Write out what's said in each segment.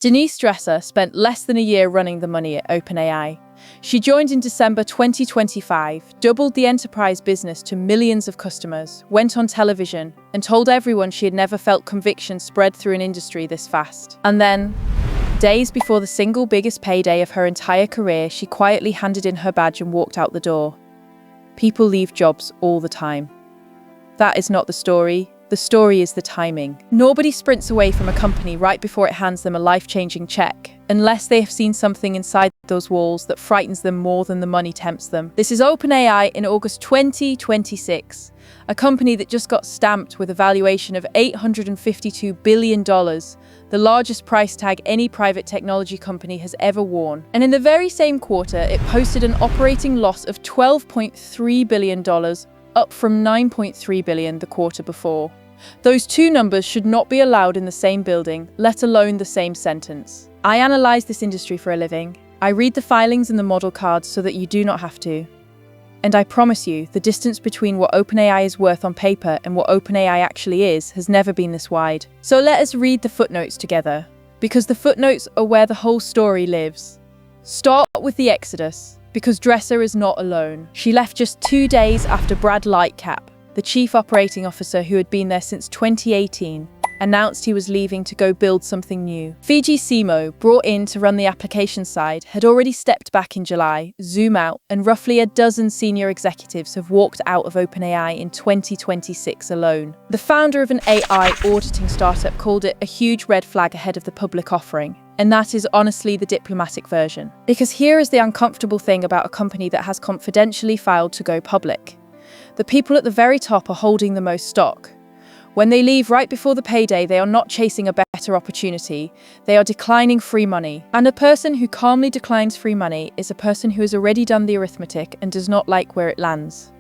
Denise Dresser spent less than a year running the money at OpenAI. She joined in December 2025, doubled the enterprise business to millions of customers, went on television, and told everyone she had never felt conviction spread through an industry this fast. And then, days before the single biggest payday of her entire career, she quietly handed in her badge and walked out the door. People leave jobs all the time. That is not the story. The story is the timing. Nobody sprints away from a company right before it hands them a life-changing check, unless they have seen something inside those walls that frightens them more than the money tempts them. This is OpenAI in August 2026, a company that just got stamped with a valuation of $852 billion, the largest price tag any private technology company has ever worn. And in the very same quarter, it posted an operating loss of $12.3 billion, up from $9.3 billion the quarter before. Those two numbers should not be allowed in the same building, let alone the same sentence. I analyze this industry for a living. I read the filings and the model cards so that you do not have to. And I promise you, the distance between what OpenAI is worth on paper and what OpenAI actually is has never been this wide. So let us read the footnotes together, because the footnotes are where the whole story lives. Start with the exodus, because Dresser is not alone. She left just 2 days after Brad Lightcap, the chief operating officer who had been there since 2018, announced he was leaving to go build something new. Fiji Simo, brought in to run the application side, had already stepped back in July, Zoom out, and roughly a dozen senior executives have walked out of OpenAI in 2026 alone. The founder of an AI auditing startup called it a huge red flag ahead of the public offering. And that is honestly the diplomatic version. Because here is the uncomfortable thing about a company that has confidentially filed to go public. The people at the very top are holding the most stock. When they leave right before the payday, they are not chasing a better opportunity, they are declining free money. And a person who calmly declines free money is a person who has already done the arithmetic and does not like where it lands.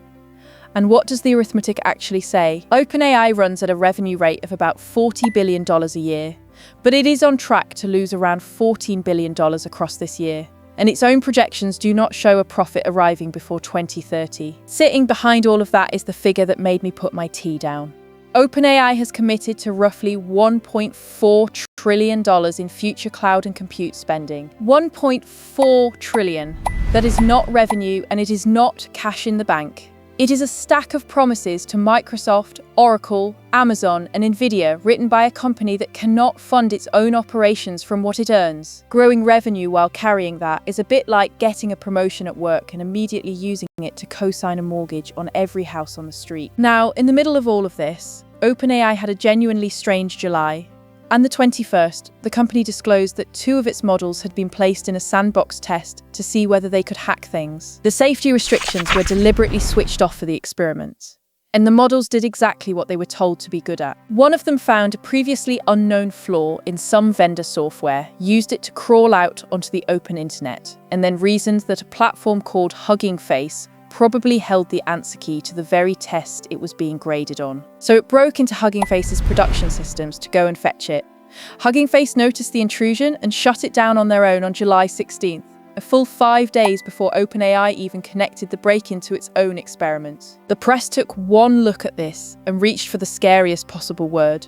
And what does the arithmetic actually say? OpenAI runs at a revenue rate of about $40 billion a year, but it is on track to lose around $14 billion across this year. And its own projections do not show a profit arriving before 2030. Sitting behind all of that is the figure that made me put my tea down. OpenAI has committed to roughly $1.4 trillion in future cloud and compute spending. $1.4 trillion. That is not revenue, and it is not cash in the bank. It is a stack of promises to Microsoft, Oracle, Amazon, and Nvidia written by a company that cannot fund its own operations from what it earns. Growing revenue while carrying that is a bit like getting a promotion at work and immediately using it to co-sign a mortgage on every house on the street. Now, in the middle of all of this, OpenAI had a genuinely strange July. On the 21st, the company disclosed that 2 of its models had been placed in a sandbox test to see whether they could hack things. The safety restrictions were deliberately switched off for the experiment, and the models did exactly what they were told to be good at. One of them found a previously unknown flaw in some vendor software, used it to crawl out onto the open internet, and then reasoned that a platform called Hugging Face probably held the answer key to the very test it was being graded on. So it broke into Hugging Face's production systems to go and fetch it. Hugging Face noticed the intrusion and shut it down on their own on July 16th, a full 5 days before OpenAI even connected the break-in to its own experiment. The press took one look at this and reached for the scariest possible word: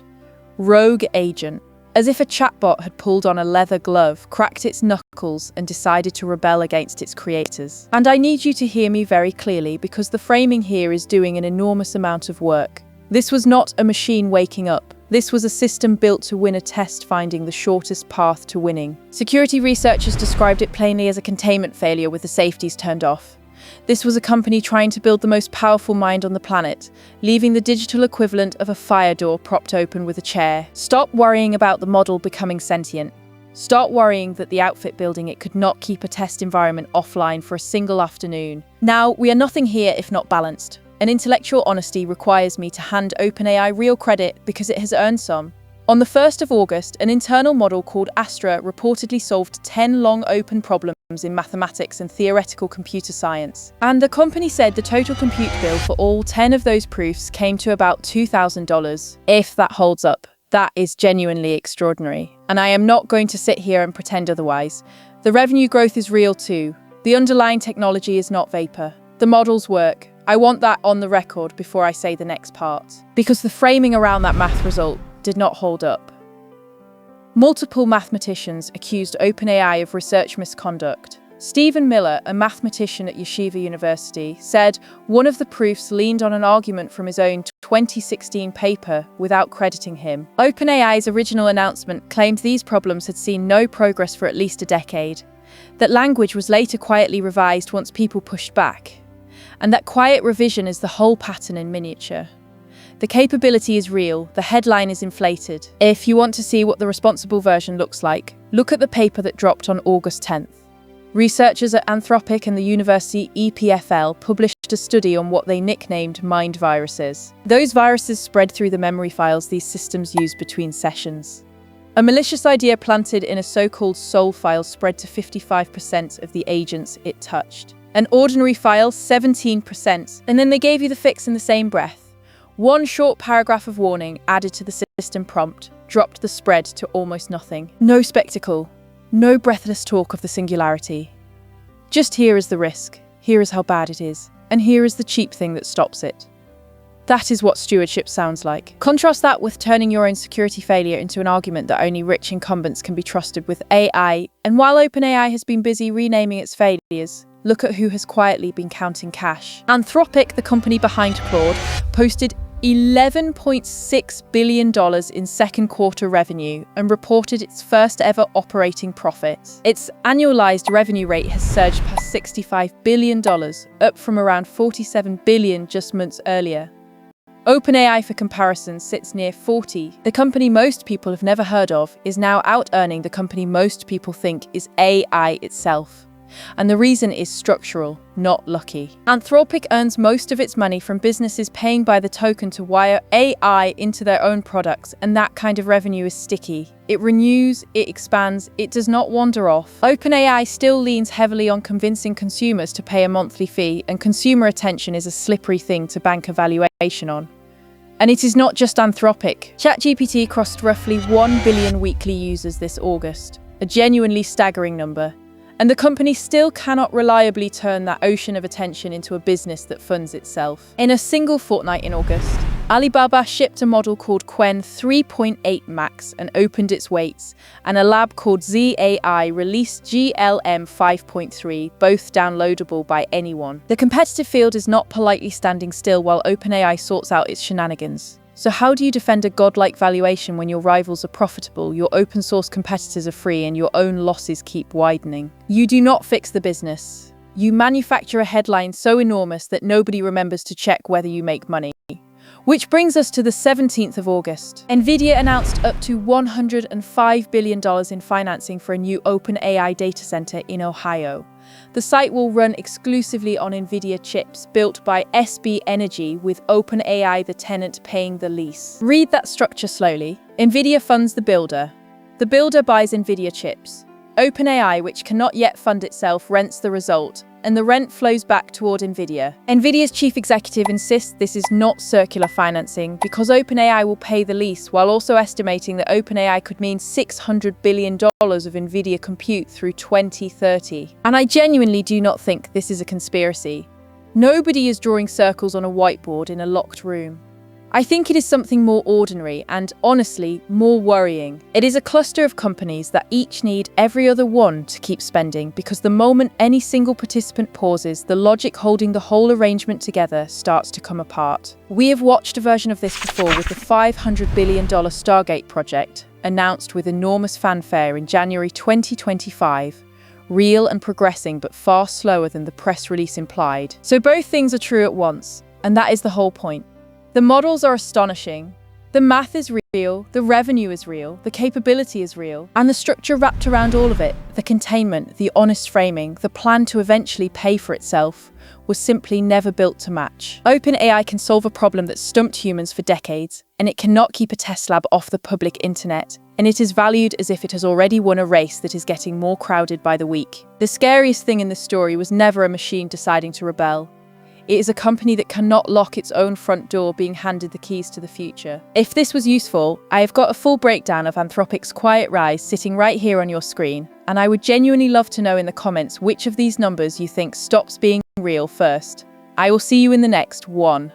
rogue agent. As if a chatbot had pulled on a leather glove, cracked its knuckles, and decided to rebel against its creators. And I need you to hear me very clearly, because the framing here is doing an enormous amount of work. This was not a machine waking up. This was a system built to win a test, finding the shortest path to winning. Security researchers described it plainly as a containment failure with the safeties turned off. This was a company trying to build the most powerful mind on the planet, leaving the digital equivalent of a fire door propped open with a chair. Stop worrying about the model becoming sentient. Start worrying that the outfit building it could not keep a test environment offline for a single afternoon. Now, we are nothing here if not balanced. And intellectual honesty requires me to hand OpenAI real credit because it has earned some. On the 1st of August, an internal model called Astra reportedly solved 10 long open problems in mathematics and theoretical computer science. And the company said the total compute bill for all 10 of those proofs came to about $2,000. If that holds up, that is genuinely extraordinary. And I am not going to sit here and pretend otherwise. The revenue growth is real too. The underlying technology is not vapor. The models work. I want that on the record before I say the next part, because the framing around that math result did not hold up. Multiple mathematicians accused OpenAI of research misconduct. Stephen Miller, a mathematician at Yeshiva University, said one of the proofs leaned on an argument from his own 2016 paper without crediting him. OpenAI's original announcement claimed these problems had seen no progress for at least a decade, that language was later quietly revised once people pushed back, and that quiet revision is the whole pattern in miniature. The capability is real, the headline is inflated. If you want to see what the responsible version looks like, look at the paper that dropped on August 10th. Researchers at Anthropic and the university EPFL published a study on what they nicknamed mind viruses. Those viruses spread through the memory files these systems use between sessions. A malicious idea planted in a so-called soul file spread to 55% of the agents it touched. An ordinary file, 17%, and then they gave you the fix in the same breath. One short paragraph of warning added to the system prompt dropped the spread to almost nothing. No spectacle. No breathless talk of the singularity. Just here is the risk, here is how bad it is, and here is the cheap thing that stops it. That is what stewardship sounds like. Contrast that with turning your own security failure into an argument that only rich incumbents can be trusted with AI. And while OpenAI has been busy renaming its failures, look at who has quietly been counting cash. Anthropic, the company behind Claude, posted $11.6 billion in second quarter revenue and reported its first ever operating profit. Its annualized revenue rate has surged past $65 billion, up from around $47 billion just months earlier. OpenAI, for comparison, sits near 40. The company most people have never heard of is now out-earning the company most people think is AI itself. And the reason is structural, not lucky. Anthropic earns most of its money from businesses paying by the token to wire AI into their own products, and that kind of revenue is sticky. It renews, it expands, it does not wander off. OpenAI still leans heavily on convincing consumers to pay a monthly fee, and consumer attention is a slippery thing to bank a valuation on. And it is not just Anthropic. ChatGPT crossed roughly 1 billion weekly users this August, a genuinely staggering number. And the company still cannot reliably turn that ocean of attention into a business that funds itself. In a single fortnight in August, Alibaba shipped a model called Qwen 3.8 Max and opened its weights, and a lab called ZAI released GLM 5.3, both downloadable by anyone. The competitive field is not politely standing still while OpenAI sorts out its shenanigans. So how do you defend a godlike valuation when your rivals are profitable, your open source competitors are free, and your own losses keep widening? You do not fix the business. You manufacture a headline so enormous that nobody remembers to check whether you make money. Which brings us to the 17th of August. Nvidia announced up to $105 billion in financing for a new OpenAI data center in Ohio. The site will run exclusively on Nvidia chips built by SB Energy, with OpenAI the tenant paying the lease. Read that structure slowly. Nvidia funds the builder. The builder buys Nvidia chips. OpenAI, which cannot yet fund itself, rents the result, and the rent flows back toward Nvidia. Nvidia's chief executive insists this is not circular financing because OpenAI will pay the lease, while also estimating that OpenAI could mean $600 billion of Nvidia compute through 2030. And I genuinely do not think this is a conspiracy. Nobody is drawing circles on a whiteboard in a locked room. I think it is something more ordinary and, honestly, more worrying. It is a cluster of companies that each need every other one to keep spending, because the moment any single participant pauses, the logic holding the whole arrangement together starts to come apart. We have watched a version of this before with the $500 billion Stargate project, announced with enormous fanfare in January 2025. Real and progressing, but far slower than the press release implied. So both things are true at once, and that is the whole point. The models are astonishing. The math is real, the revenue is real, the capability is real, and the structure wrapped around all of it, the containment, the honest framing, the plan to eventually pay for itself, was simply never built to match. OpenAI can solve a problem that stumped humans for decades, and it cannot keep a test lab off the public internet, and it is valued as if it has already won a race that is getting more crowded by the week. The scariest thing in this story was never a machine deciding to rebel. It is a company that cannot lock its own front door being handed the keys to the future. If this was useful, I have got a full breakdown of Anthropic's quiet rise sitting right here on your screen, and I would genuinely love to know in the comments which of these numbers you think stops being real first. I will see you in the next one.